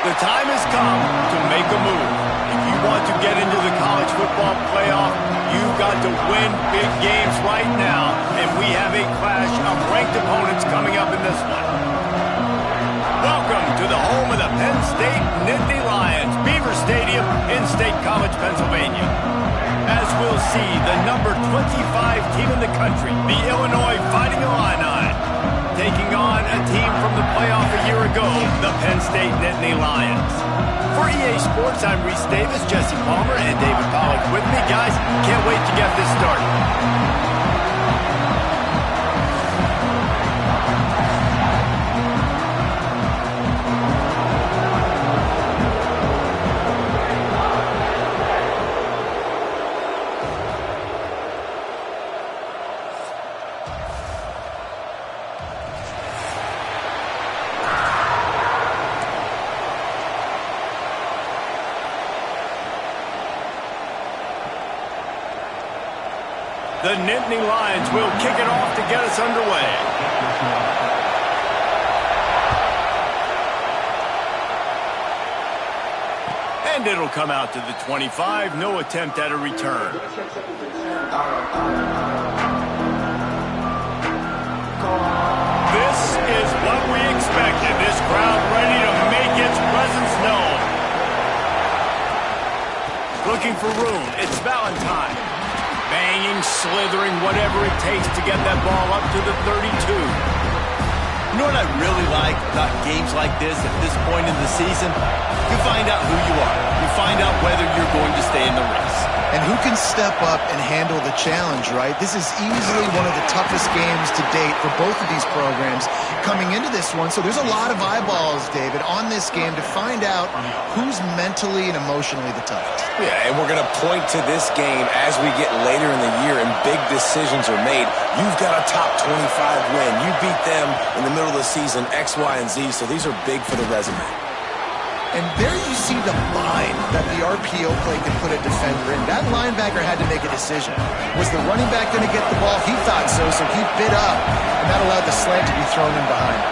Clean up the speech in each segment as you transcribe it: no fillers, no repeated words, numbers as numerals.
The time has come to make a move. If you want to get into the college football playoff, you've got to win big games right now, and we have a clash of ranked opponents coming up in this one. Welcome to the home of the Penn State Nittany Lions, Beaver Stadium in State College, Pennsylvania. As we'll see, the number 25 team in the country, the Illinois Fighting Illini, taking on a team from the playoff a year ago, the Penn State Nittany Lions. For EA Sports, I'm Reese Davis, Jesse Palmer, and David Pollack with me. Guys, can't wait to get this started. The Nittany Lions will kick it off to get us underway. And it'll come out to the 25. No attempt at a return. This is what we expected. This crowd ready to make its presence known. Looking for room. It's Valentine. Banging, slithering, whatever it takes to get that ball up to the 32. You know what I really like about games like this at this point in the season? You find out who you are. You find out whether you're going to stay in the race. And who can step up and handle the challenge, right? This is easily one of the toughest games to date for both of these programs coming into this one. So there's a lot of eyeballs, David, on this game to find out who's mentally and emotionally the toughest. Yeah, and we're going to point to this game as we get later in the year and big decisions are made. You've got a top 25 win. You beat them in the middle of the season, X, Y, and Z, so these are big for the resume. And there you see the line that the RPO play can put a defender in. That linebacker had to make a decision. Was the running back going to get the ball? He thought so, so he bit up, and that allowed the slant to be thrown in behind.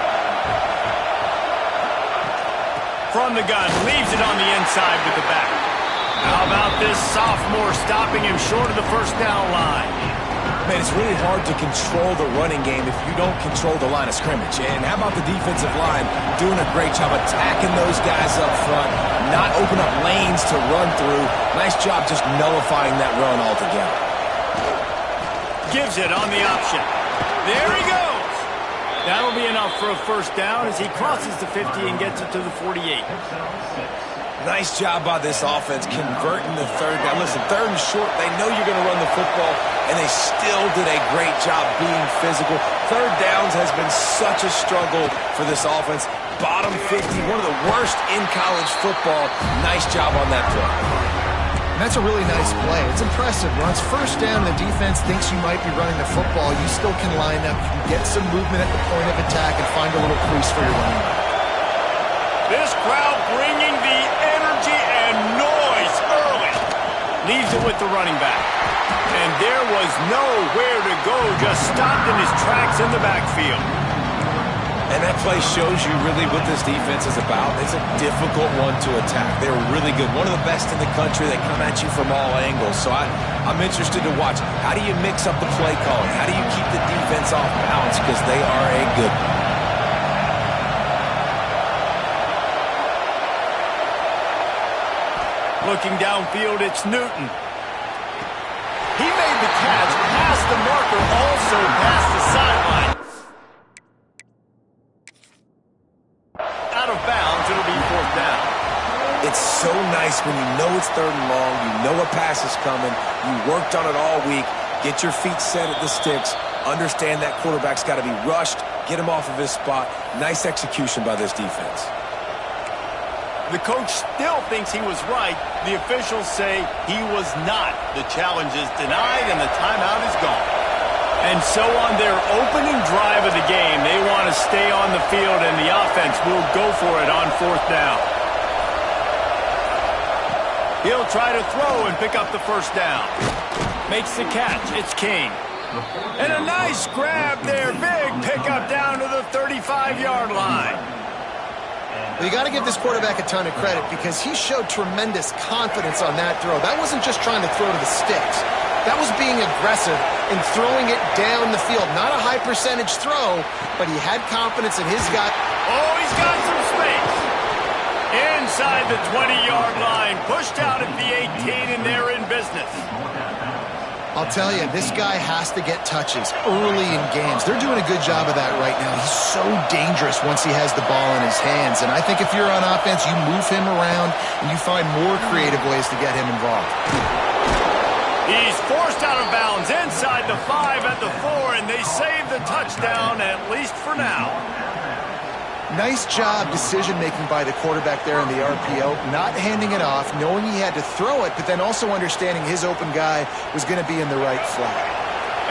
From the gun, leaves it on the inside with the back. How about this sophomore stopping him short of the first down line? Man, it's really hard to control the running game if you don't control the line of scrimmage. And how about the defensive line doing a great job attacking those guys up front, not open up lanes to run through. Nice job just nullifying that run altogether. Gives it on the option. There he goes. That'll be enough for a first down as he crosses the 50 and gets it to the 48. Nice job by this offense converting the third down. Listen, third and short, they know you're going to run the football, and they still did a great job being physical. Third downs has been such a struggle for this offense. Bottom 50, one of the worst in college football. Nice job on that play. And that's a really nice play. It's impressive. When it's first down, the defense thinks you might be running the football. You still can line up. You can get some movement at the point of attack and find a little crease for your running back. This crowd bringing the energy and noise early. Leaves it with the running back. And there was nowhere to go, just stopped in his tracks in the backfield. And that play shows you really what this defense is about. It's a difficult one to attack. They're really good. One of the best in the country. They come at you from all angles. So I'm interested to watch. How do you mix up the play calling? How do you keep the defense off balance? Because they are a good one. Looking downfield, it's Newton. He made the catch past the marker, also past the sideline. Out of bounds, it'll be fourth down. It's so nice when you know it's third and long, you know a pass is coming, you worked on it all week, get your feet set at the sticks, understand that quarterback's got to be rushed, get him off of his spot. Nice execution by this defense. The coach still thinks he was right. The officials say he was not. The challenge is denied and the timeout is gone. And so on their opening drive of the game, they want to stay on the field and the offense will go for it on fourth down. He'll try to throw and pick up the first down. Makes the catch. It's King. And a nice grab there. Big pickup down to the 35-yard line. Well, you got to give this quarterback a ton of credit because he showed tremendous confidence on that throw. That wasn't just trying to throw to the sticks. That was being aggressive and throwing it down the field. Not a high percentage throw, but he had confidence in his guy. Oh, he's got some space. Inside the 20-yard line, pushed out at the 18, and they're in business. I'll tell you, this guy has to get touches early in games. They're doing a good job of that right now. He's so dangerous once he has the ball in his hands. And I think if you're on offense, you move him around and you find more creative ways to get him involved. He's forced out of bounds inside the 5 at the 4, and they save the touchdown, at least for now. Nice job decision-making by the quarterback there in the RPO, not handing it off, knowing he had to throw it, but then also understanding his open guy was going to be in the right flat.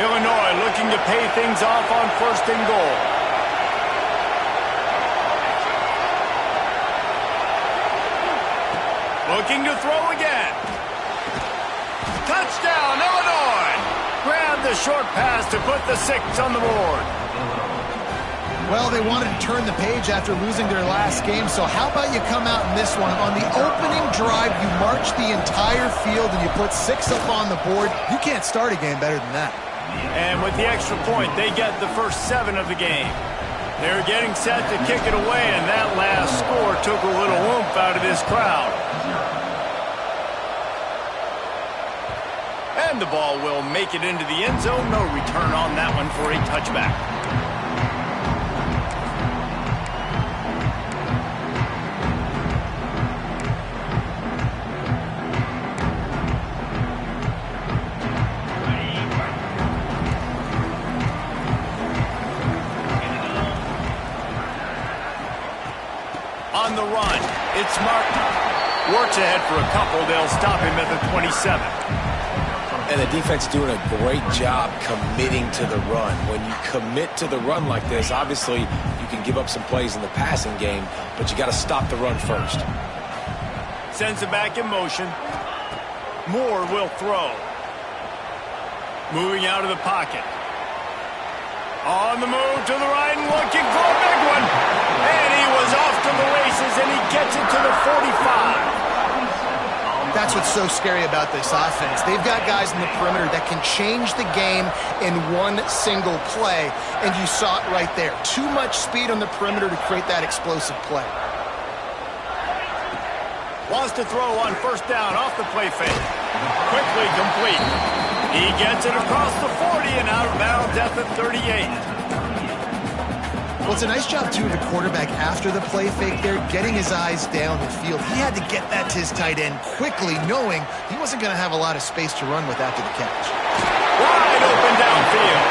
Illinois looking to pay things off on 1st and goal. Looking to throw again. Touchdown, Illinois! Grab the short pass to put the 6 on the board. Well, they wanted to turn the page after losing their last game, so how about you come out in this one? On the opening drive, you march the entire field and you put 6 up on the board. You can't start a game better than that. And with the extra point, they get the first 7 of the game. They're getting set to kick it away, and that last score took a little oomph out of this crowd. And the ball will make it into the end zone. No return on that one for a touchback. On the run, it's Martin. Works ahead for a couple. They'll stop him at the 27. And the defense is doing a great job committing to the run. When you commit to the run like this, obviously you can give up some plays in the passing game, but you got to stop the run first. Sends it back in motion. Moore will throw. Moving out of the pocket. On the move to the right and looking for a big one. And he was off to the races, and he gets it to the 45. That's what's so scary about this offense. They've got guys in the perimeter that can change the game in one single play, and you saw it right there. Too much speed on the perimeter to create that explosive play. Wants to throw on 1st down off the play fake. Quickly complete. He gets it across the 40 and out of bounds at the 38. Well, it's a nice job, too, of the quarterback after the play fake there, getting his eyes down the field. He had to get that to his tight end quickly, knowing he wasn't going to have a lot of space to run with after the catch. Wide open downfield.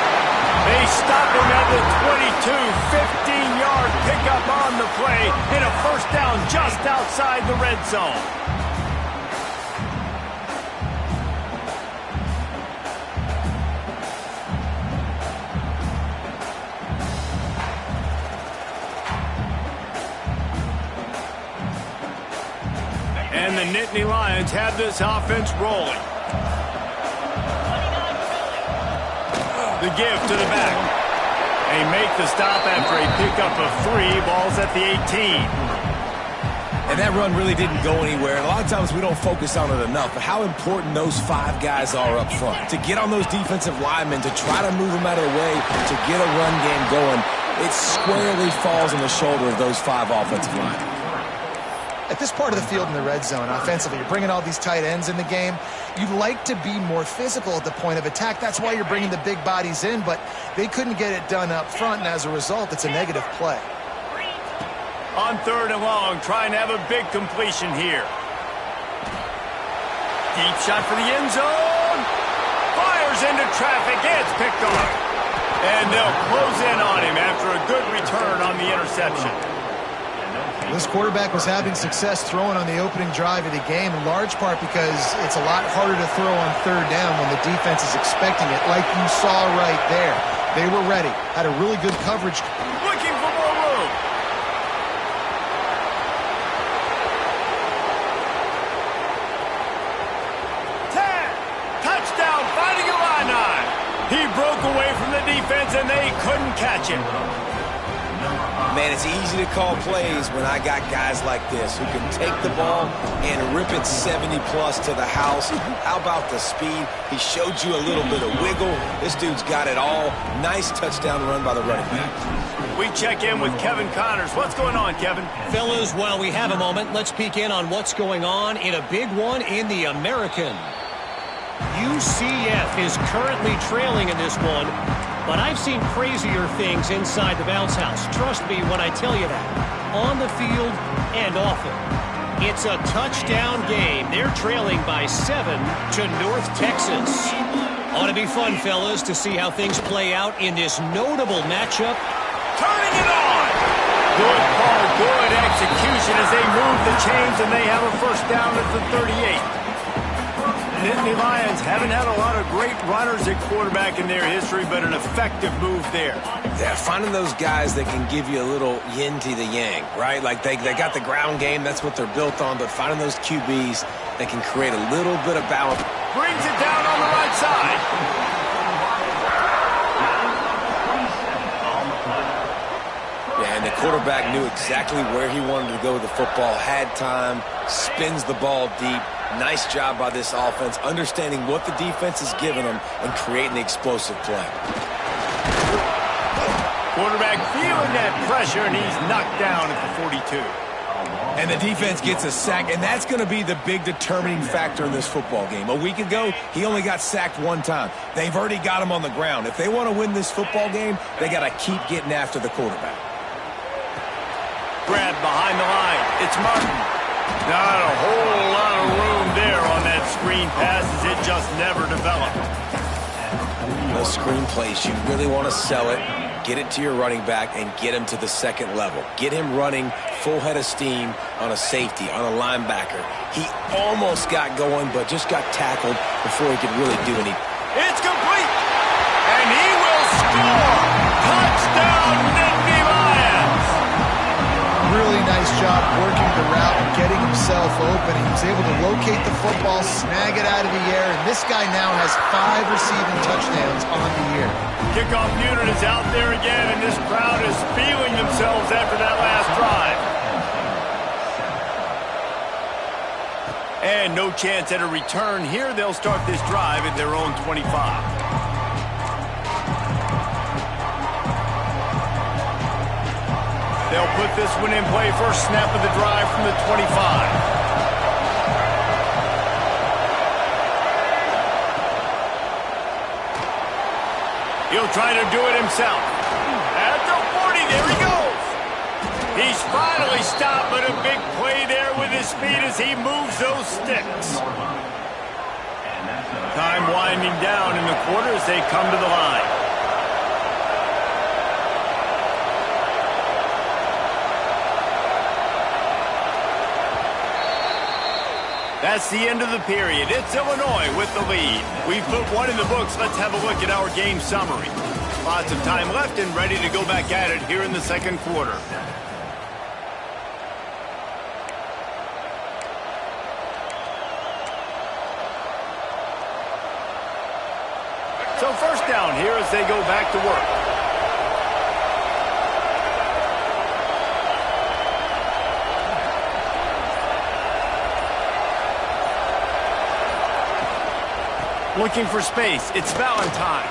They stop him at the 22, 15-yard pickup on the play, and a 1st down just outside the red zone. And the Nittany Lions have this offense rolling. The give to the back. They make the stop after a pickup of 3. Ball's at the 18. And that run really didn't go anywhere. And a lot of times we don't focus on it enough, but how important those 5 guys are up front. To get on those defensive linemen, to try to move them out of the way, to get a run game going, it squarely falls on the shoulder of those 5 offensive linemen. At this part of the field in the red zone, offensively, you're bringing all these tight ends in the game. You'd like to be more physical at the point of attack. That's why you're bringing the big bodies in, but they couldn't get it done up front, and as a result, it's a negative play. On 3rd and long, trying to have a big completion here. Deep shot for the end zone. Fires into traffic. It's picked off. And they'll close in on him after a good return on the interception. This quarterback was having success throwing on the opening drive of the game, in large part because it's a lot harder to throw on 3rd down when the defense is expecting it, like you saw right there. They were ready, had a really good coverage. Looking for more room. Touchdown, fighting Illini. He broke away from the defense, and they couldn't catch him. Man, it's easy to call plays when I got guys like this who can take the ball and rip it 70-plus to the house. How about the speed? He showed you a little bit of wiggle. This dude's got it all. Nice touchdown run by the running back. We check in with Kevin Connors. What's going on, Kevin? Fellas, while we have a moment, let's peek in on what's going on in a big one in the American. UCF is currently trailing in this one, but I've seen crazier things inside the bounce house. Trust me when I tell you that. On the field and off it. It's a touchdown game. They're trailing by 7 to North Texas. Ought to be fun, fellas, to see how things play out in this notable matchup. Turning it on! Good call, good execution as they move the chains, and they have a first down at the 38. Nittany Lions haven't had a lot of great runners at quarterback in their history, but an effective move there. Yeah, finding those guys that can give you a little yin to the yang, right? Like they got the ground game, that's what they're built on, but finding those QBs that can create a little bit of balance. Brings it down on the right side. Yeah, and the quarterback knew exactly where he wanted to go with the football, had time, spins the ball deep. Nice job by this offense, understanding what the defense is giving them and creating the explosive play. Quarterback feeling that pressure, and he's knocked down at the 42. And the defense gets a sack, and that's going to be the big determining factor in this football game. A week ago, he only got sacked one time. They've already got him on the ground. If they want to win this football game, they got to keep getting after the quarterback. Grab behind the line. It's Martin. Not a whole lot of room there on that screen pass as it just never developed. Those screen plays, you really want to sell it, get it to your running back, and get him to the second level. Get him running full head of steam on a safety, on a linebacker. He almost got going, but just got tackled before he could really do anything. It's complete, and he will score. Touchdown, Nittany Lions. Really nice job working the route and getting himself open. He was able to locate the football, snag it out of the air, and this guy now has 5 receiving touchdowns on the year. Kickoff unit is out there again, and this crowd is feeling themselves after that last drive. And no chance at a return here. They'll start this drive at their own 25. They'll put this one in play. First snap of the drive from the 25. He'll try to do it himself. At the 40, there he goes. He's finally stopped, but a big play there with his speed as he moves those sticks. Time winding down in the quarter as they come to the line. That's the end of the period. It's Illinois with the lead. We've put one in the books. Let's have a look at our game summary. Lots of time left and ready to go back at it here in the second quarter. So first down here as they go back to work. Looking for space. It's Valentine.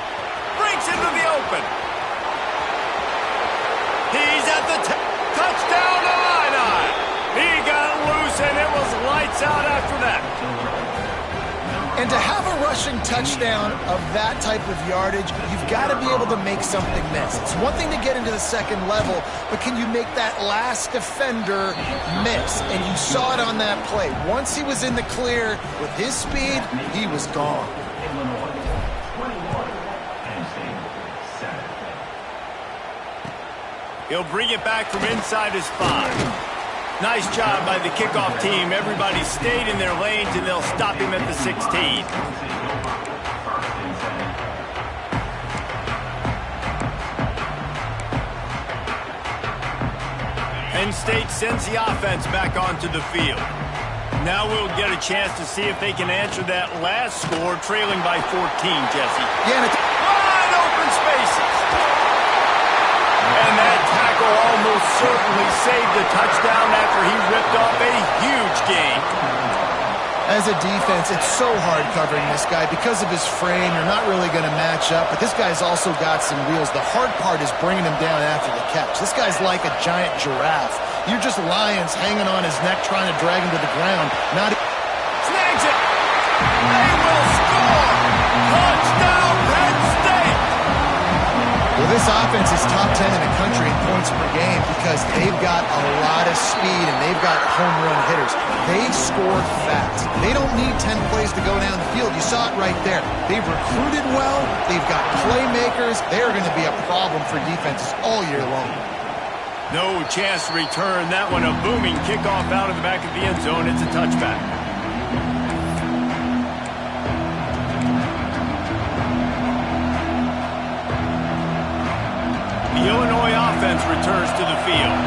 Breaks into the open. He's at the touchdown line. He got loose, and it was lights out after that. And to have a rushing touchdown of that type of yardage, you've got to be able to make something miss. It's one thing to get into the second level, but can you make that last defender miss? And you saw it on that play. Once he was in the clear with his speed, he was gone. He'll bring it back from inside his 5. Nice job by the kickoff team. Everybody stayed in their lanes, and they'll stop him at the 16. Penn State sends the offense back onto the field. Now we'll get a chance to see if they can answer that last score, trailing by 14, Jesse. Yeah, wide open spaces. And that tackle almost certainly saved a touchdown after he ripped off a huge gain. As a defense, it's so hard covering this guy. Because of his frame, you're not really going to match up, but this guy's also got some wheels. The hard part is bringing him down after the catch. This guy's like a giant giraffe. You're just lions hanging on his neck trying to drag him to the ground. Snags it! They will score! Touchdown, Penn State! Well, this offense is top 10 in the country in points per game because they've got a lot of speed and they've got home run hitters. They score fast. They don't need 10 plays to go down the field. You saw it right there. They've recruited well. They've got playmakers. They're going to be a problem for defenses all year long. No chance to return that one. A booming kickoff out of the back of the end zone. It's a touchback. The Illinois offense returns to the field.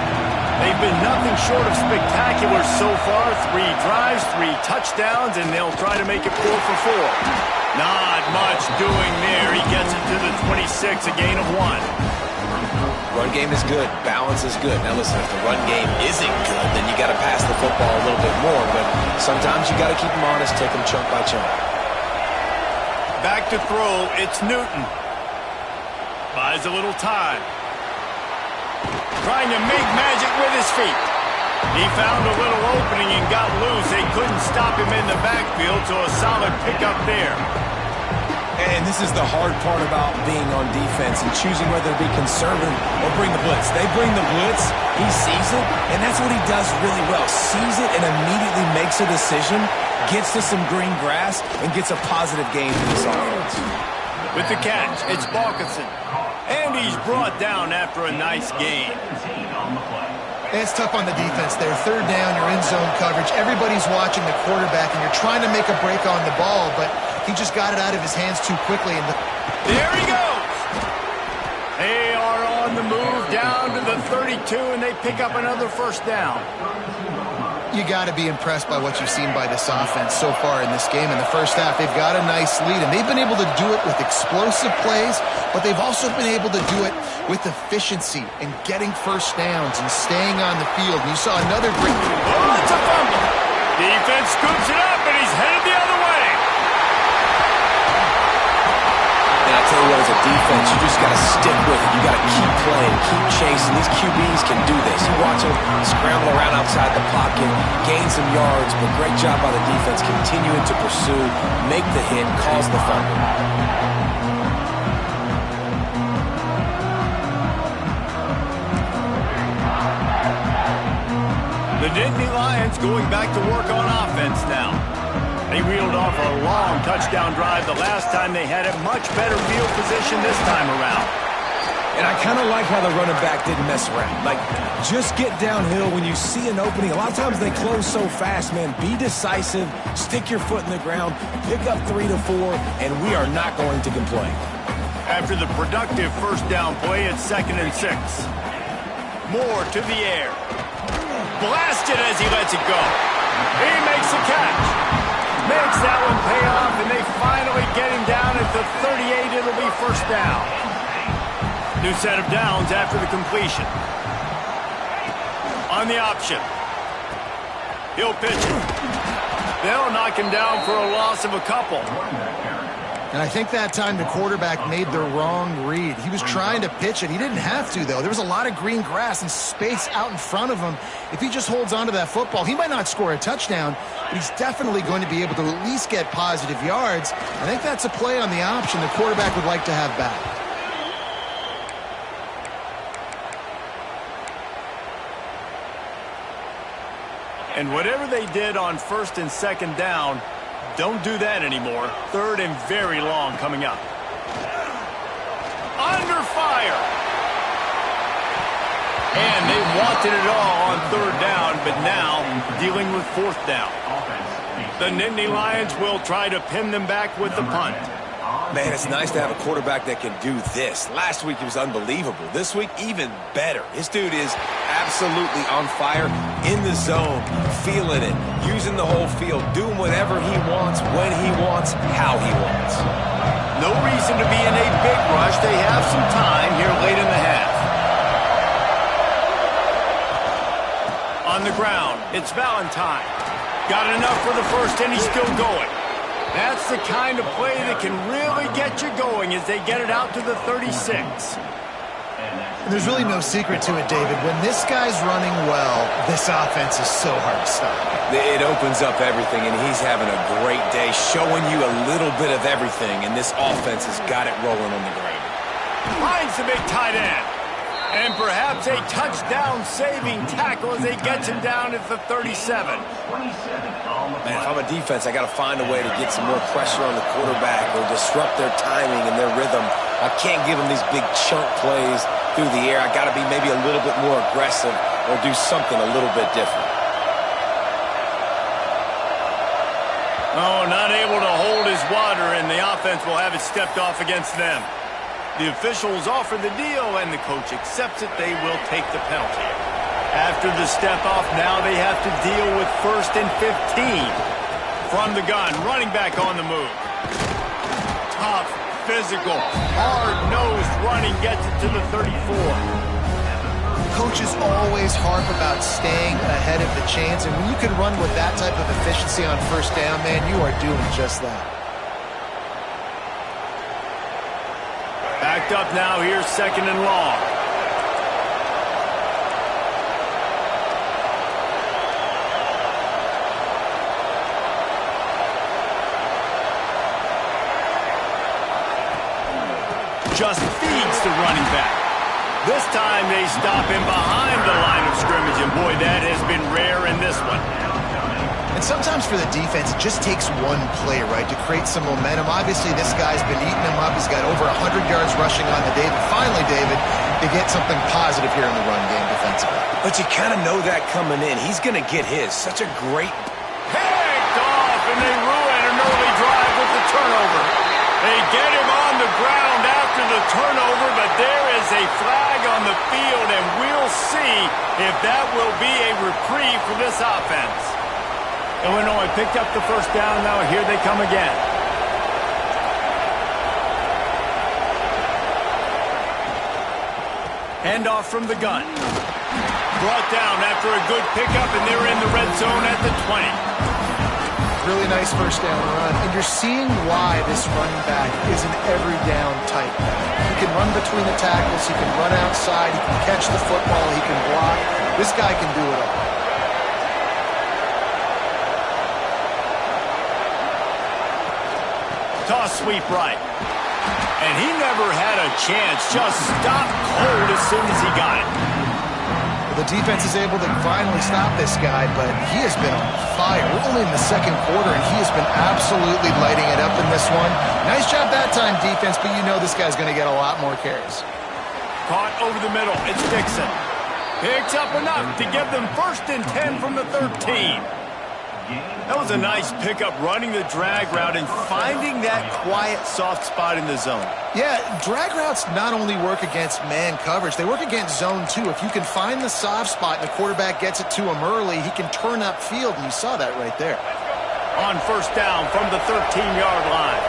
They've been nothing short of spectacular so far. 3 drives, 3 touchdowns, and they'll try to make it 4 for 4. Not much doing there. He gets it to the 26, a gain of 1. Run game is good. Balance is good. Now listen, if the run game isn't good, then you got to pass the football a little bit more. But sometimes you got to keep them honest, take them chunk by chunk. Back to throw. It's Newton. Buys a little time. Trying to make magic with his feet. He found a little opening and got loose. They couldn't stop him in the backfield, so a solid pickup there. And this is the hard part about being on defense and choosing whether to be conservative or bring the blitz. They bring the blitz, he sees it, and that's what he does really well. Sees it and immediately makes a decision, gets to some green grass, and gets a positive gain for this offense. With the catch, it's Balkinson. And he's brought down after a nice gain. It's tough on the defense there. 3rd down, you're in zone coverage. Everybody's watching the quarterback, and you're trying to make a break on the ball, but he just got it out of his hands too quickly. There he goes! They are on the move down to the 32, and they pick up another 1st down. You got to be impressed by what you've seen by this offense so far in this game. In the first half, they've got a nice lead, and they've been able to do it with explosive plays, but they've also been able to do it with efficiency and getting 1st downs and staying on the field. And you saw another great... Oh, it's a fumble! Defense scoops it up, and he's headed the other way. And I'll tell you what, as a defense, you just got to stick with it. You got to keep playing, keep chasing. These QBs can do this. You watch them scramble around outside the pocket, gain some yards, but great job by the defense continuing to pursue, make the hit, cause the fumble. The Nittany Lions going back to work on offense now. They reeled off a long touchdown drive the last time. They had a much better field position this time around. And I kind of like how the running back didn't mess around. Like, just get downhill when you see an opening. A lot of times they close so fast, man. Be decisive, stick your foot in the ground, pick up 3 to 4, and we are not going to complain. After the productive 1st down play, it's 2nd and 6. Moore to the air. Blasted as he lets it go. He makes the catch. Makes that one pay off, and they finally get him down at the 38. It'll be 1st down. New set of downs after the completion. On the option. He'll pitch it. They'll knock him down for a loss of a couple. And I think that time the quarterback made the wrong read. He was trying to pitch it. He didn't have to, though. There was a lot of green grass and space out in front of him. If he just holds on to that football, he might not score a touchdown, but he's definitely going to be able to at least get positive yards. I think that's a play on the option the quarterback would like to have back. And whatever they did on 1st and 2nd down, don't do that anymore. 3rd and very long coming up. Under fire. And they wanted it all on 3rd down, but now dealing with 4th down. The Nittany Lions will try to pin them back with the punt. Man, it's nice to have a quarterback that can do this. Last week, he was unbelievable. This week, even better. This dude is absolutely on fire, in the zone, feeling it, using the whole field, doing whatever he wants, when he wants, how he wants. No reason to be in a big rush. They have some time here late in the half. On the ground, it's Valentine. Got enough for the first, and he's still going. That's the kind of play that can really get you going as they get it out to the 36. And there's really no secret to it, David. When this guy's running well, this offense is so hard to stop. It opens up everything, and he's having a great day, showing you a little bit of everything, and this offense has got it rolling on the ground. Finds the big tight end. And perhaps a touchdown-saving tackle as they get him down at the 37. Man, if I'm a defense, I got to find a way to get some more pressure on the quarterback or disrupt their timing and their rhythm. I can't give them these big chunk plays through the air. I got to be maybe a little bit more aggressive or do something a little bit different. Oh, not able to hold his water, and the offense will have it stepped off against them. The officials offer the deal, and the coach accepts it. They will take the penalty. After the step-off, now they have to deal with 1st and 15. From the gun, running back on the move. Tough, physical, hard-nosed running gets it to the 34. Coaches always harp about staying ahead of the chains, and when you can run with that type of efficiency on first down, man, you are doing just that. Backed up now, here's 2nd and long. Just feeds the running back. This time they stop him behind the line of scrimmage, and boy, that has been rare in this one. And sometimes for the defense, it just takes one play, right, to create some momentum. Obviously, this guy's been eating him up. He's got over 100 yards rushing on the day. But finally, David, they get something positive here in the run game defensively. But you kind of know that coming in. He's going to get his. Such a great... Picked off, and they ruin an early drive with the turnover. They get him on the ground after the turnover, but there is a flag on the field, and we'll see if that will be a reprieve for this offense. Illinois picked up the first down. Now here they come again. Handoff from the gun. Brought down after a good pickup, and they're in the red zone at the 20. Really nice first down run. And you're seeing why this running back is an every down type. He can run between the tackles. He can run outside. He can catch the football. He can block. This guy can do it all. Toss sweep right. And he never had a chance. Just stopped cold as soon as he got it. The defense is able to finally stop this guy, but he has been on fire. We're only in the 2nd quarter, and he has been absolutely lighting it up in this one. Nice job that time, defense, but you know this guy's going to get a lot more carries. Caught over the middle. It's Dixon. Picks up enough to give them 1st and 10 from the 13. That was a nice pickup, running the drag route and finding that quiet, soft spot in the zone. Yeah, drag routes not only work against man coverage, they work against zone too. If you can find the soft spot and the quarterback gets it to him early, he can turn upfield, and you saw that right there. On first down from the 13-yard line.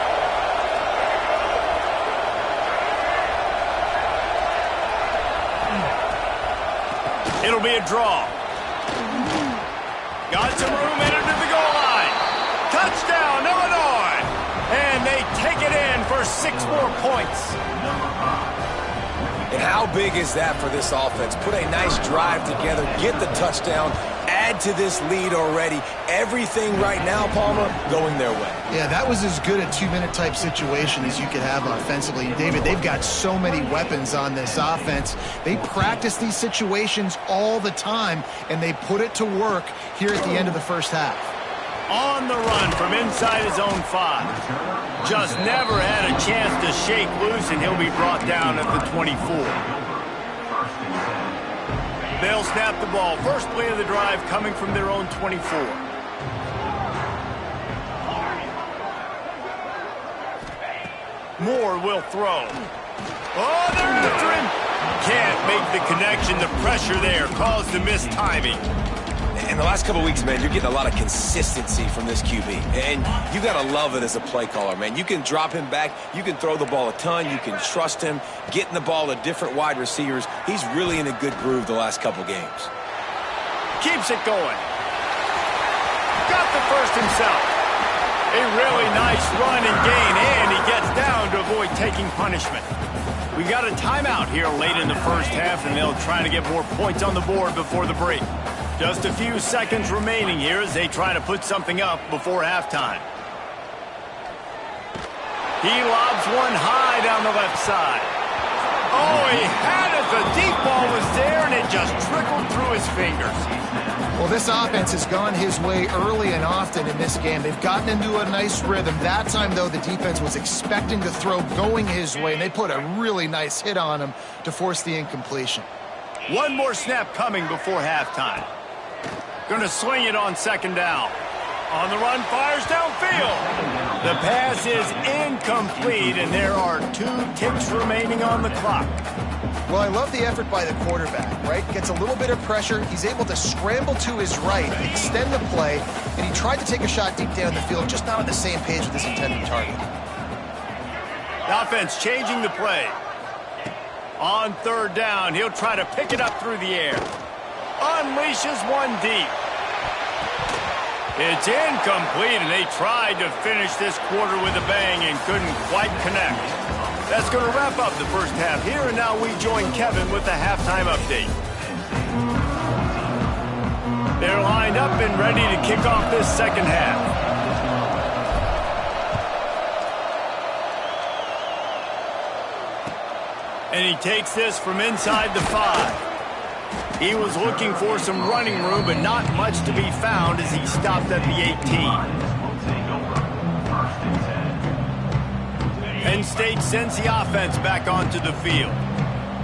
It'll be a draw. Got some room in it to the goal line. Touchdown, Illinois! And they take it in for 6 more points. And how big is that for this offense? Put a nice drive together, get the touchdown, add to this lead already. Everything right now, Palmer, going their way. Yeah, that was as good a 2-minute type situation as you could have offensively. David, they've got so many weapons on this offense. They practice these situations all the time, and they put it to work here at the end of the first half. On the run from inside his own 5. Just never had a chance to shake loose, and he'll be brought down at the 24. They'll snap the ball. First play of the drive coming from their own 24. Moore will throw. Oh, they're after him. Can't make the connection. The pressure there caused the missed timing. In the last couple of weeks, man, you're getting a lot of consistency from this QB. And you got to love it as a play caller, man. You can drop him back. You can throw the ball a ton. You can trust him, getting the ball to different wide receivers. He's really in a good groove the last couple games. Keeps it going. Got the first himself. A really nice run and gain, and he gets down to avoid taking punishment. We got a timeout here late in the first half, and they'll try to get more points on the board before the break. Just a few seconds remaining here as they try to put something up before halftime. He lobs one high down the left side. Oh, he had it. The deep ball was there, and it just trickled through his fingers. Well, this offense has gone his way early and often in this game. They've gotten into a nice rhythm. That time, though, the defense was expecting to throw going his way, and they put a really nice hit on him to force the incompletion. One more snap coming before halftime. Going to swing it on second down. On the run, fires downfield. The pass is incomplete, and there are 2 ticks remaining on the clock. Well, I love the effort by the quarterback, right? Gets a little bit of pressure. He's able to scramble to his right, extend the play, and he tried to take a shot deep down the field, just not on the same page with his intended target. The offense changing the play. On third down, he'll try to pick it up through the air. Unleashes one deep. It's incomplete, and they tried to finish this quarter with a bang and couldn't quite connect. That's going to wrap up the first half here, and now we join Kevin with the halftime update. They're lined up and ready to kick off this second half. And he takes this from inside the 5. He was looking for some running room, but not much to be found as he stopped at the 18. Penn State sends the offense back onto the field.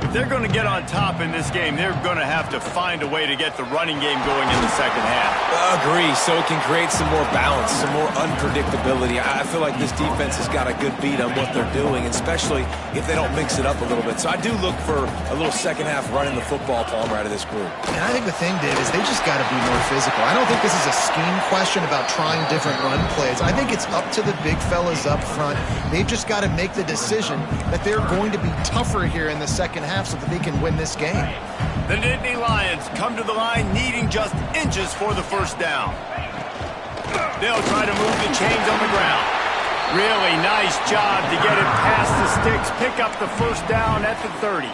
If they're going to get on top in this game, they're going to have to find a way to get the running game going in the second half. Agree, so it can create some more balance, some more unpredictability. I feel like this defense has got a good beat on what they're doing, especially if they don't mix it up a little bit. So I do look for a little second half running the football Palmer out of this group. And I think the thing, Dave, is they just got to be more physical. I don't think this is a scheme question about trying different run plays. I think it's up to the big fellas up front. They've just got to make the decision that they're going to be tougher here in the second half so that they can win this game. The Nittany Lions come to the line needing just inches for the first down. They'll try to move the chains on the ground. Really nice job to get it past the sticks, pick up the first down at the 30.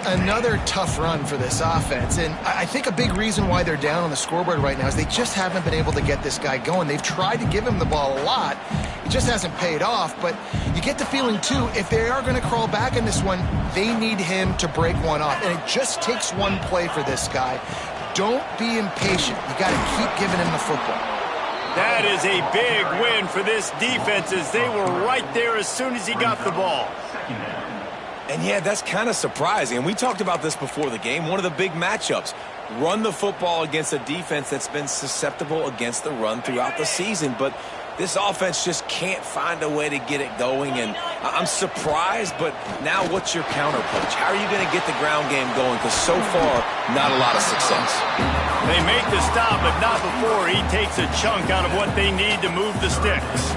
Another tough run for this offense, and I think a big reason why they're down on the scoreboard right now is they just haven't been able to get this guy going. They've tried to give him the ball a lot. It just hasn't paid off, but you get the feeling, too, if they are going to crawl back in this one, they need him to break one off, and it just takes one play for this guy. Don't be impatient. You got to keep giving him the football. That is a big win for this defense as they were right there as soon as he got the ball. And yeah, that's kind of surprising. And we talked about this before the game. One of the big matchups. Run the football against a defense that's been susceptible against the run throughout the season. But this offense just can't find a way to get it going. And I'm surprised, but now what's your counterpunch? How are you going to get the ground game going? Because so far, not a lot of success. They make the stop, but not before he takes a chunk out of what they need to move the sticks.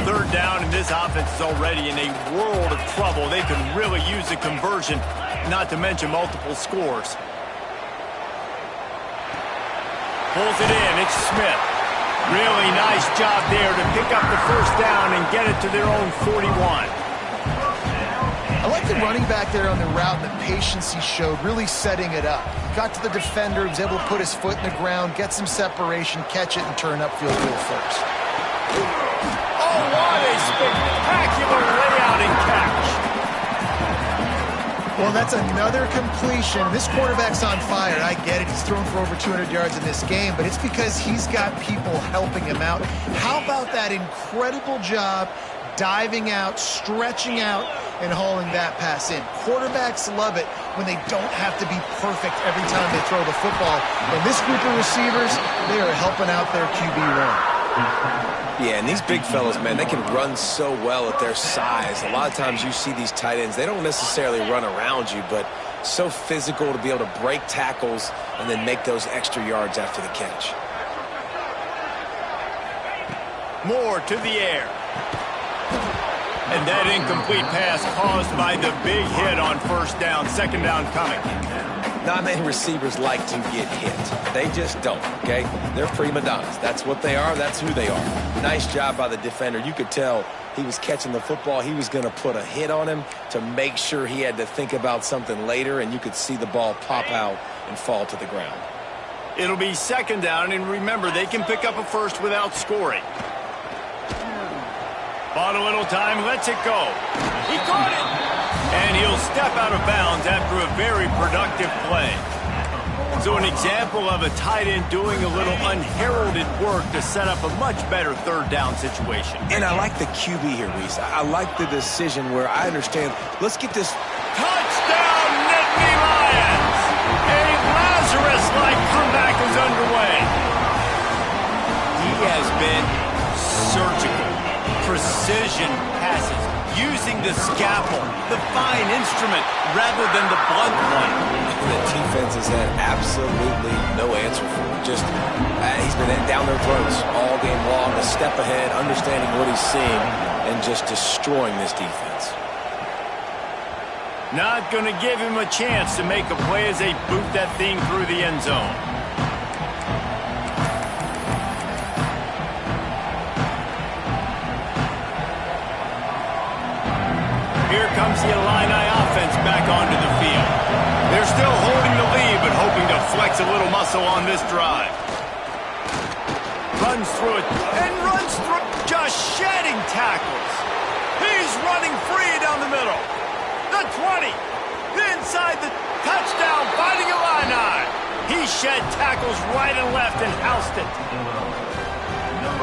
Third down, and this offense is already in a world of trouble. They could really use a conversion, not to mention multiple scores. Pulls it in. It's Smith. Really nice job there to pick up the first down and get it to their own 41. I like the running back there on the route and the patience he showed, really setting it up. He got to the defender, he was able to put his foot in the ground, get some separation, catch it, and turn upfield goal first. Oh, what a spectacular layout and catch. Well, that's another completion. This quarterback's on fire. I get it. He's thrown for over 200 yards in this game, but it's because he's got people helping him out. How about that incredible job diving out, stretching out, and hauling that pass in? Quarterbacks love it when they don't have to be perfect every time they throw the football. And this group of receivers, they are helping out their QB1. Yeah, and these big fellas, man, they can run so well at their size. A lot of times you see these tight ends, they don't necessarily run around you, but so physical to be able to break tackles and then make those extra yards after the catch. Moore to the air. And that incomplete pass caused by the big hit on first down. Second down coming. Not many receivers like to get hit. They just don't, okay? They're prima donnas. That's what they are. That's who they are. Nice job by the defender. You could tell he was catching the football. He was going to put a hit on him to make sure he had to think about something later, and you could see the ball pop out and fall to the ground. It'll be second down, and remember, they can pick up a first without scoring. Bought a little time, lets it go. He caught it! And he'll step out of bounds after a very productive play. So an example of a tight end doing a little unheralded work to set up a much better third down situation. And I like the QB here, Reese. I like the decision where I understand, let's get this. Touchdown, Nittany Lions! A Lazarus-like comeback is underway. He has been surgical. Precision passes, using the scalpel, the fine instrument, rather than the blunt one. The defense has had absolutely no answer for him. Just, he's been down their throats all game long, a step ahead, understanding what he's seeing, and just destroying this defense. Not going to give him a chance to make a play as they boot that thing through the end zone. Here comes the Illini offense back onto the field. They're still holding the lead, but hoping to flex a little muscle on this drive. Runs through it, and runs through, just shedding tackles. He's running free down the middle. The 20, inside the touchdown, fighting Illini. He shed tackles right and left and housed it.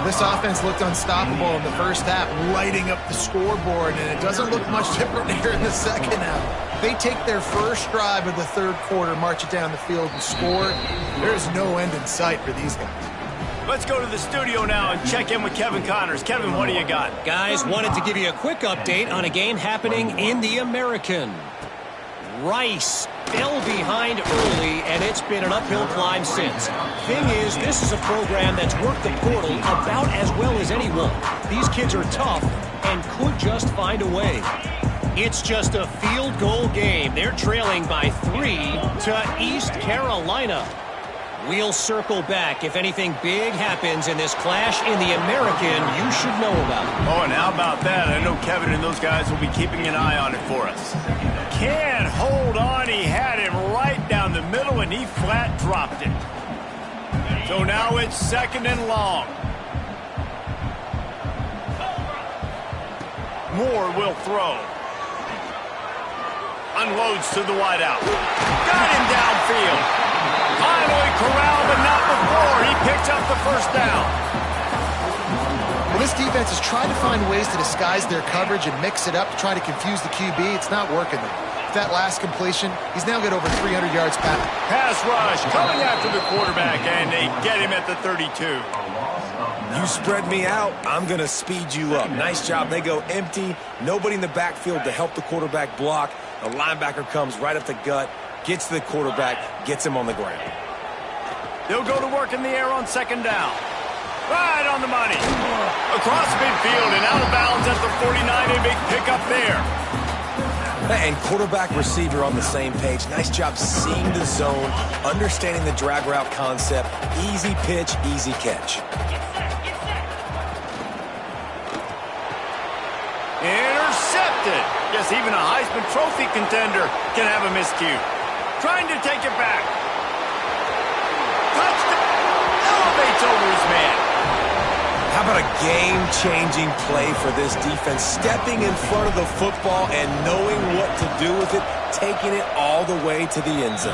This offense looked unstoppable in the first half, lighting up the scoreboard, and it doesn't look much different here in the second half. They take their first drive of the third quarter, march it down the field, and score. There's no end in sight for these guys. Let's go to the studio now and check in with Kevin Connors. Kevin, what do you got? Guys, wanted to give you a quick update on a game happening in the American. Rice fell behind early, and it's been an uphill climb since. Thing is, this is a program that's worked the portal about as well as anyone. These kids are tough and could just find a way. It's just a field goal game. They're trailing by 3 to East Carolina. We'll circle back. If anything big happens in this clash in the American, you should know about it. Oh, and how about that? I know Kevin and those guys will be keeping an eye on it for us. Can't hold on. He had him right down the middle, and he flat dropped it. So now it's second and long. Moore will throw. Unloads to the wideout. Got him downfield. Finally corralled, but not before. He picks up the first down. Well, this defense has tried to find ways to disguise their coverage and mix it up to try to confuse the QB. It's not working though. That last completion, he's now got over 300 yards back. Pass rush coming after the quarterback, and they get him at the 32. You spread me out, I'm going to speed you up. Nice job. They go empty. Nobody in the backfield to help the quarterback block. The linebacker comes right up the gut, gets to the quarterback, gets him on the ground. They'll go to work in the air on second down. Right on the money. Across midfield and out of bounds at the 49. A big pickup there. And quarterback receiver on the same page. Nice job seeing the zone, understanding the drag route concept. Easy pitch, easy catch. Intercepted. Guess even a Heisman Trophy contender can have a miscue. Trying to take it back. Touchdown. Elevates over his man. How about a game-changing play for this defense? Stepping in front of the football and knowing what to do with it, taking it all the way to the end zone.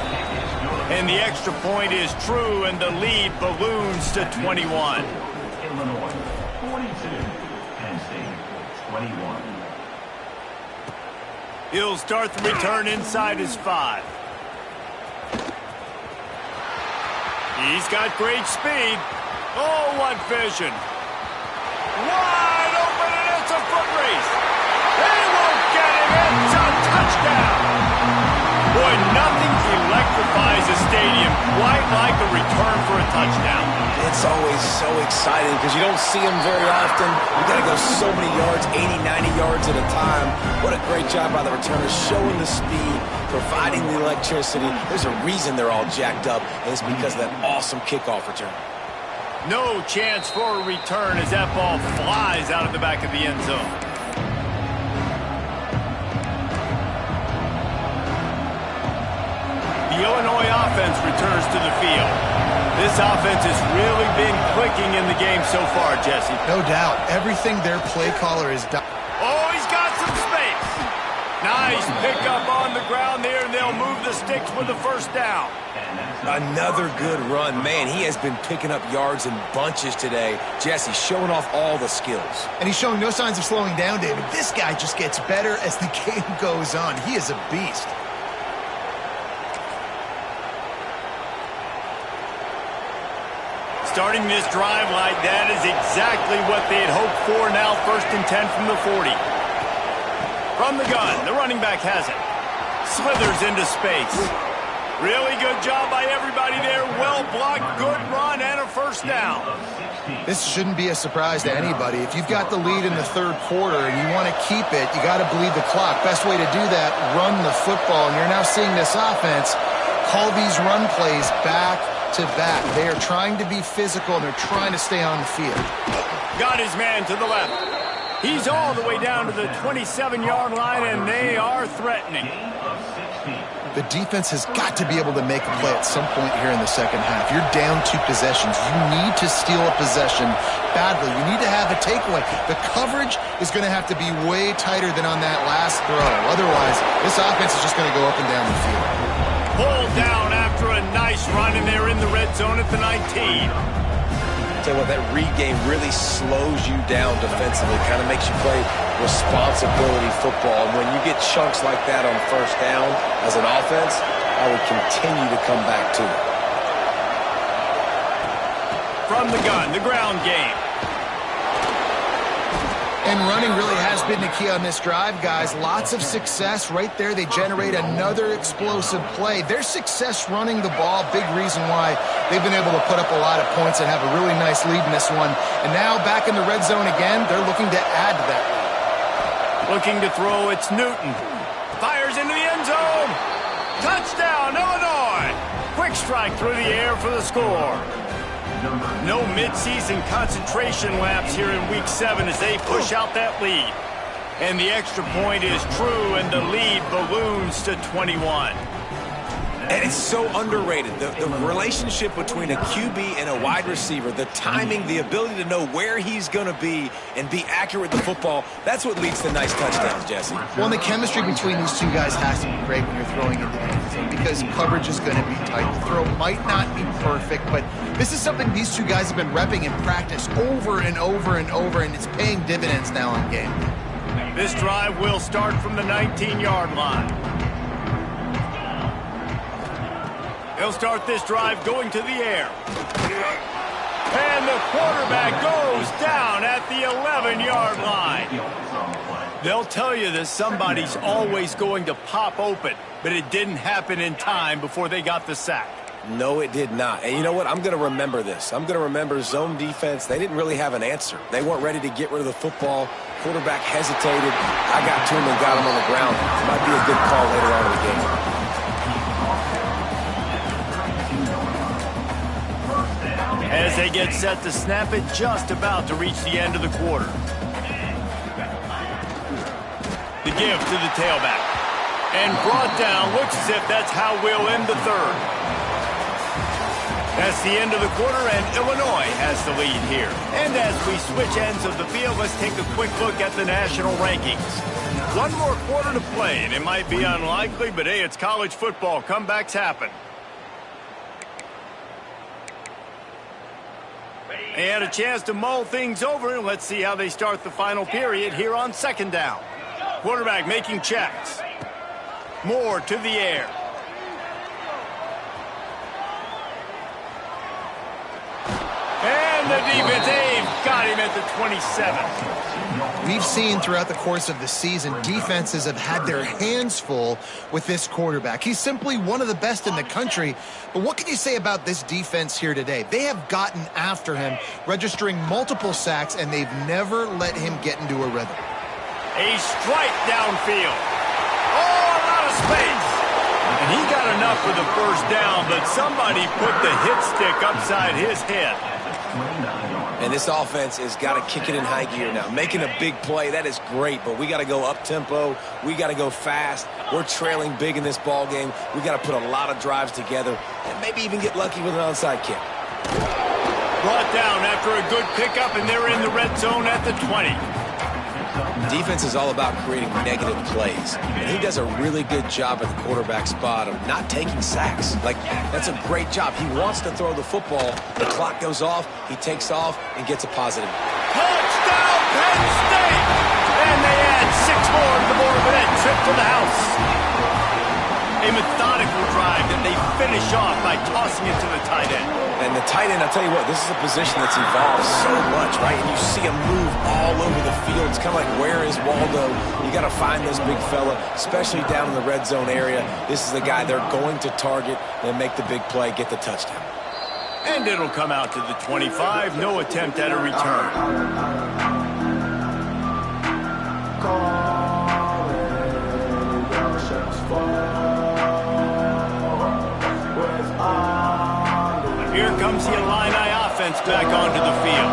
And the extra point is true, and the lead balloons to 21. Illinois, 42. Penn State, 21. He'll start the return inside his 5. He's got great speed. Oh, what vision. Wide open, and it's a foot race. They won't get him. It's a touchdown. Boy, nothing electrifies a stadium quite like a return for a touchdown. It's always so exciting because you don't see them very often. You got to go so many yards, 80, 90 yards at a time. What a great job by the returners, showing the speed, providing the electricity. There's a reason they're all jacked up, and it's because of that awesome kickoff return. No chance for a return as that ball flies out of the back of the end zone. The Illinois offense returns to the field. This offense has really been clicking in the game so far, Jesse. No doubt. Everything their play caller has done. Oh, he's got some space. Nice pickup on the ground there, and they'll move the sticks with the first down. Another good run. Man, he has been picking up yards in bunches today. Jesse showing off all the skills. And he's showing no signs of slowing down, David. This guy just gets better as the game goes on. He is a beast. Starting this drive like that is exactly what they had hoped for. Now 1st and 10 from the 40. From the gun, the running back has it. Slithers into space. Really good job by everybody there. Well blocked, good run, and a first down. This shouldn't be a surprise to anybody. If you've got the lead in the third quarter and you want to keep it, you got to bleed the clock. Best way to do that, run the football. And you're now seeing this offense call these run plays back to back. They are trying to be physical, and they're trying to stay on the field. Got his man to the left. He's all the way down to the 27-yard line, and they are threatening. The defense has got to be able to make a play at some point here in the second half. You're down 2 possessions. You need to steal a possession badly. You need to have a takeaway. The coverage is going to have to be way tighter than on that last throw. Otherwise, this offense is just going to go up and down the field. Pulled down after a nice run, and they're in the red zone at the 19. Tell you what, that read game really slows you down defensively, kind of makes you play responsibility football. And when you get chunks like that on first down as an offense, I would continue to come back to it. From the gun, the ground game. And running really has been the key on this drive, guys. Lots of success right there. They generate another explosive play. Their success running the ball, big reason why they've been able to put up a lot of points and have a really nice lead in this one. And now back in the red zone again, they're looking to add to that lead. Looking to throw, it's Newton. Fires into the end zone. Touchdown, Illinois. Quick strike through the air for the score. No midseason concentration laps here in Week 7 as they push out that lead. And the extra point is true, and the lead balloons to 21. And it's so underrated. The relationship between a QB and a wide receiver, the timing, the ability to know where he's going to be and be accurate with the football, that's what leads to nice touchdowns, Jesse. Well, and the chemistry between these two guys has to be great when you're throwing into the end zone because coverage is going to be tight. The throw might not be perfect, but this is something these two guys have been repping in practice over and over and over, and it's paying dividends now on game. This drive will start from the 19-yard line. They'll start this drive going to the air. And the quarterback goes down at the 11-yard line. They'll tell you that somebody's always going to pop open, but it didn't happen in time before they got the sack. No, it did not. And you know what? I'm going to remember this. I'm going to remember zone defense. They didn't really have an answer. They weren't ready to get rid of the football. Quarterback hesitated. I got to him and got him on the ground. Might be a good call later on in the game. As they get set to snap it, just about to reach the end of the quarter. The give to the tailback. And brought down, looks as if that's how we'll end the third. That's the end of the quarter, and Illinois has the lead here. And as we switch ends of the field, let's take a quick look at the national rankings. One more quarter to play, and it might be unlikely, but hey, it's college football. Comebacks happen. They had a chance to mull things over, and let's see how they start the final period here on second down. Quarterback making checks. Moore to the air. And the defense, they've got him at the 27. We've seen throughout the course of the season, defenses have had their hands full with this quarterback. He's simply one of the best in the country. But what can you say about this defense here today? They have gotten after him, registering multiple sacks, and they've never let him get into a rhythm. A strike downfield. Oh, a lot of space. And he got enough for the first down, but somebody put the hit stick upside his head. And this offense has got to kick it in high gear now. Making a big play, that is great, but we got to go up-tempo. We got to go fast. We're trailing big in this ball game. We got to put a lot of drives together and maybe even get lucky with an onside kick. Brought down after a good pickup, and they're in the red zone at the 20. Defense is all about creating negative plays. And he does a really good job at the quarterback spot of not taking sacks. Like, that's a great job. He wants to throw the football. The clock goes off. He takes off and gets a positive. Touchdown, Penn State! And they add 6 more to the board with that trip to the house. A methodical drive that they finish off by tossing it to the tight end. And the tight end, I'll tell you what, this is a position that's evolved so much, right? And you see him move all over the field. It's kind of like, where is Waldo? You got to find this big fella, especially down in the red zone area. This is the guy they're going to target and make the big play, get the touchdown. And it'll come out to the 25. No attempt at a return. Here comes the Illini offense back onto the field.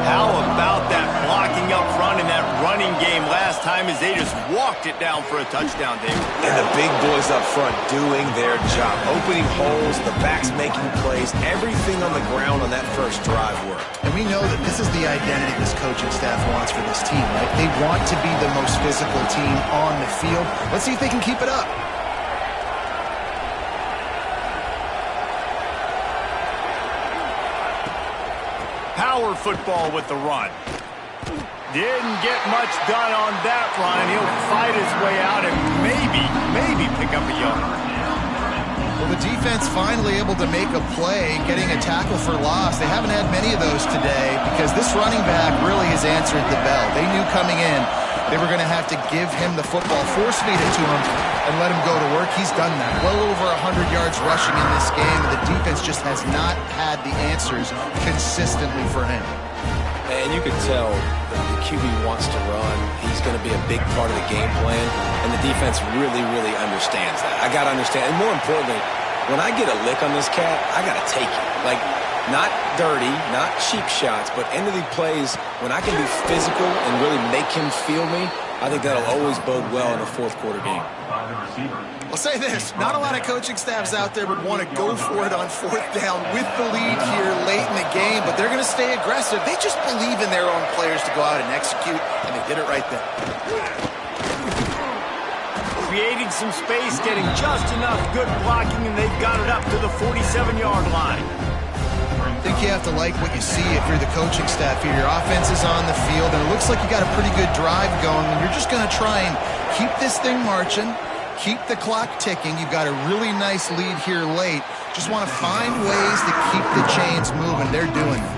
How about that blocking up front in that running game last time as they just walked it down for a touchdown, David? And the big boys up front doing their job. Opening holes, the backs making plays, everything on the ground on that first drive worked. And we know that this is the identity this coaching staff wants for this team, right? They want to be the most physical team on the field. Let's see if they can keep it up. Power football with the run. Didn't get much done on that run. He'll fight his way out and maybe pick up a yard. Well, the defense finally able to make a play, getting a tackle for loss. They haven't had many of those today because this running back really has answered the bell. They knew coming in they were going to have to give him the football, force-feed it to him, and let him go to work. He's done that. Well over 100 yards rushing in this game. The defense just has not had the answers consistently for him. And you can tell that the QB wants to run. He's going to be a big part of the game plan, and the defense really, really understands that. I got to understand, and more importantly, when I get a lick on this cat, I got to take it. Like, not dirty, not cheap shots, but end of the plays, when I can be physical and really make him feel me, I think that'll always bode well in a fourth quarter game. I'll say this, not a lot of coaching staffs out there would want to go for it on fourth down with the lead here late in the game, but they're going to stay aggressive. They just believe in their own players to go out and execute, and they did it right there. Creating some space, getting just enough good blocking, and they've got it up to the 47-yard line. I think you have to like what you see if you're the coaching staff here. Your offense is on the field, and it looks like you got a pretty good drive going, and you're just going to try and keep this thing marching, keep the clock ticking. You've got a really nice lead here late. Just want to find ways to keep the chains moving. They're doing it.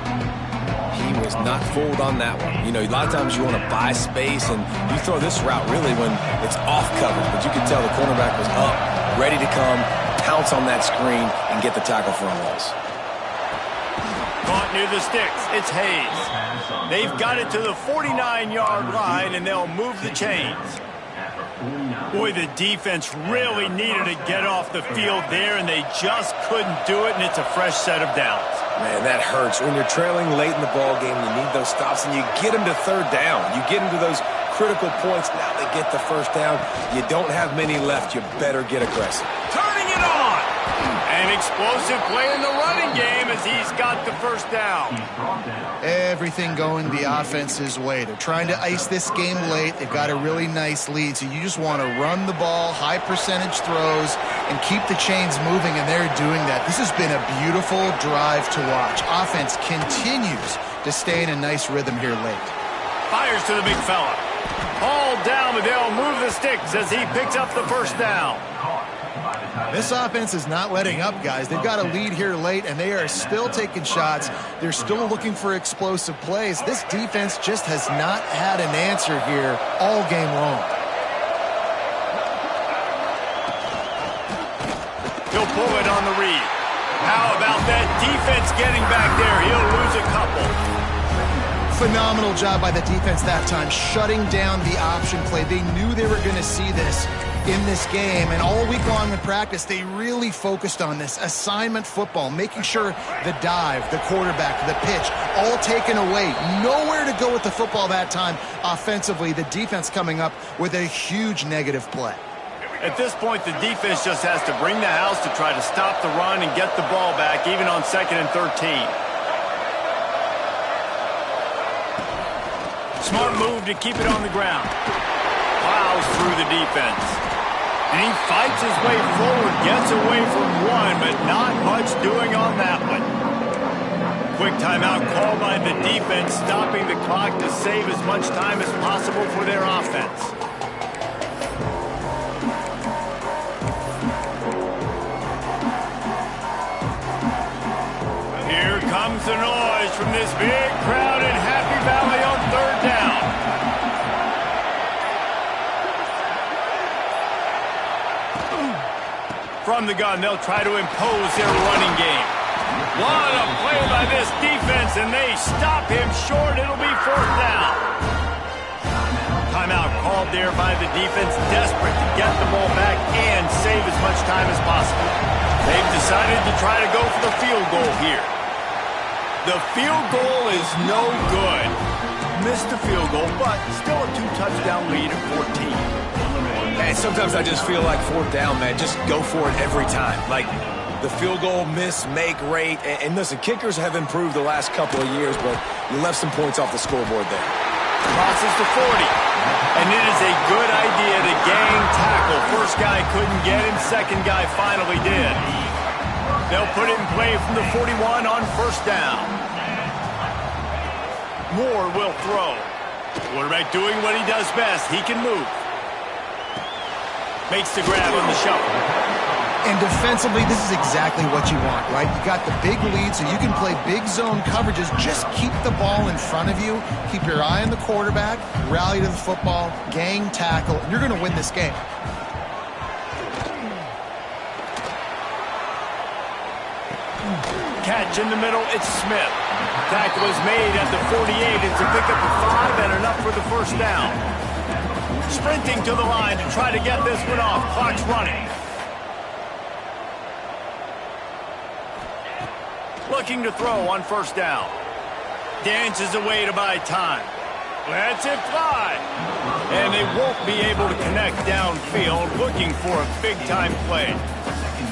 He was not fooled on that one. You know, a lot of times you want to buy space, and you throw this route really when it's off cover, but you could tell the cornerback was up, ready to come, pounce on that screen, and get the tackle for a loss. Caught near the sticks. It's Hayes. They've got it to the 49-yard line, and they'll move the chains. Boy, the defense really needed to get off the field there, and they just couldn't do it, and it's a fresh set of downs. Man, that hurts. When you're trailing late in the ball game, you need those stops, and you get them to third down. You get them to those critical points. Now they get the first down. You don't have many left. You better get aggressive. Turning it on! An explosive play in the running game as he's got the first down. Everything going the offense's way. They're trying to ice this game late. They've got a really nice lead, so you just want to run the ball, high percentage throws, and keep the chains moving, and they're doing that. This has been a beautiful drive to watch. Offense continues to stay in a nice rhythm here late. Fires to the big fella. Hauled down, but they'll move the sticks as he picks up the first down. This offense is not letting up, guys. They've got a lead here late, and they are still taking shots. They're still looking for explosive plays. This defense just has not had an answer here all game long. He'll pull it on the read. How about that defense getting back there? He'll lose a couple. Phenomenal job by the defense that time, shutting down the option play. They knew they were going to see this in this game, and all week long in practice, they really focused on this assignment football, making sure the dive, the quarterback, the pitch, all taken away. Nowhere to go with the football that time offensively. The defense coming up with a huge negative play. At this point, the defense just has to bring the house to try to stop the run and get the ball back, even on 2nd and 13. Smart move to keep it on the ground. Plows through the defense. And he fights his way forward, gets away from one, but not much doing on that one. Quick timeout called by the defense, stopping the clock to save as much time as possible for their offense. Here comes the noise from this big crowd in Happy Valley on 3rd down. From the gun, they'll try to impose their running game. What a play by this defense, and they stop him short. It'll be 4th down. Timeout called there by the defense, desperate to get the ball back and save as much time as possible. They've decided to try to go for the field goal here. The field goal is no good. Missed the field goal, but still a 2-touchdown lead at 14. And sometimes I just feel like 4th down, man. Just go for it every time. Like the field goal, miss, make, rate. And listen, kickers have improved the last couple of years, but you left some points off the scoreboard there. Crosses to 40. And it is a good idea to gang tackle. First guy couldn't get him. Second guy finally did. They'll put it in play from the 41 on 1st down. Moore will throw. Quarterback doing what he does best. He can move. Makes the grab on the shuffle. And defensively, this is exactly what you want, right? You got the big lead, so you can play big zone coverages. Just keep the ball in front of you. Keep your eye on the quarterback. Rally to the football. Gang tackle. You're going to win this game. Catch in the middle. It's Smith. Tackle is made at the 48. It's a pickup of 5 and enough for the 1st down. Sprinting to the line to try to get this one off. Clock's running. Looking to throw on 1st down. Dances away to buy time. Lets it fly. And they won't be able to connect downfield, looking for a big-time play.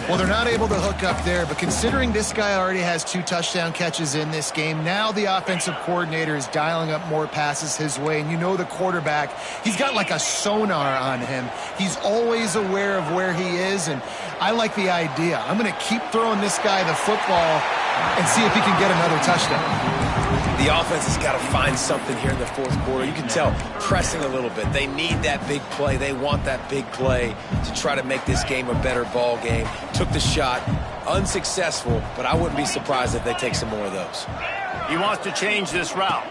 Well, they're not able to hook up there, but considering this guy already has 2 touchdown catches in this game, now the offensive coordinator is dialing up more passes his way. And you know the quarterback, he's got like a sonar on him. He's always aware of where he is, and I like the idea. I'm going to keep throwing this guy the football and see if he can get another touchdown. The offense has got to find something here in the 4th quarter. You can tell pressing a little bit. They need that big play. They want that big play to try to make this game a better ball game. Took the shot, unsuccessful, but I wouldn't be surprised if they take some more of those. He wants to change this route.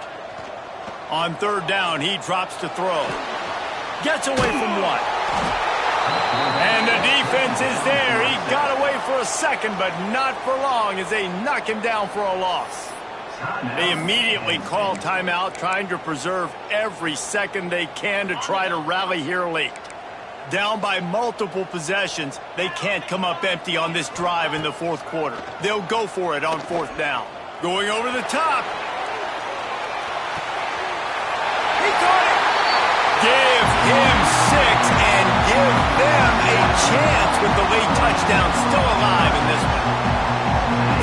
On 3rd down, he drops to throw. Gets away from one. And the defense is there. He got away for a second, but not for long as they knock him down for a loss. They immediately call timeout, trying to preserve every second they can to try to rally here late. Down by multiple possessions, they can't come up empty on this drive in the 4th quarter. They'll go for it on 4th down. Going over the top. He caught it. Give him 6 and give them a chance with the late touchdown still alive in this one.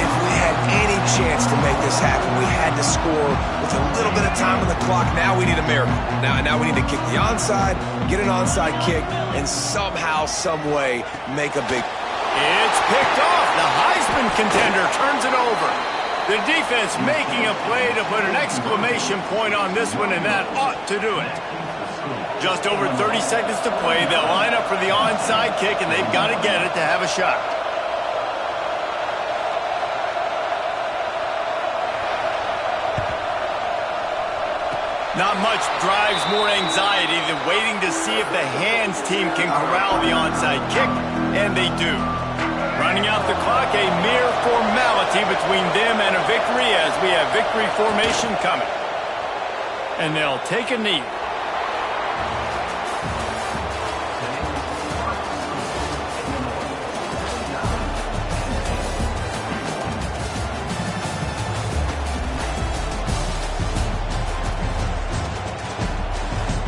If we had any chance to make this happen, we had to score with a little bit of time on the clock. Now we need a miracle. Now we need to kick the onside, get an onside kick, and somehow, some way, make a big... It's picked off. The Heisman contender turns it over. The defense making a play to put an exclamation point on this one, and that ought to do it. Just over 30 seconds to play. They'll line up for the onside kick, and they've got to get it to have a shot. Not much drives more anxiety than waiting to see if the hands team can corral the onside kick, and they do. Running out the clock, a mere formality between them and a victory as we have victory formation coming. And they'll take a knee.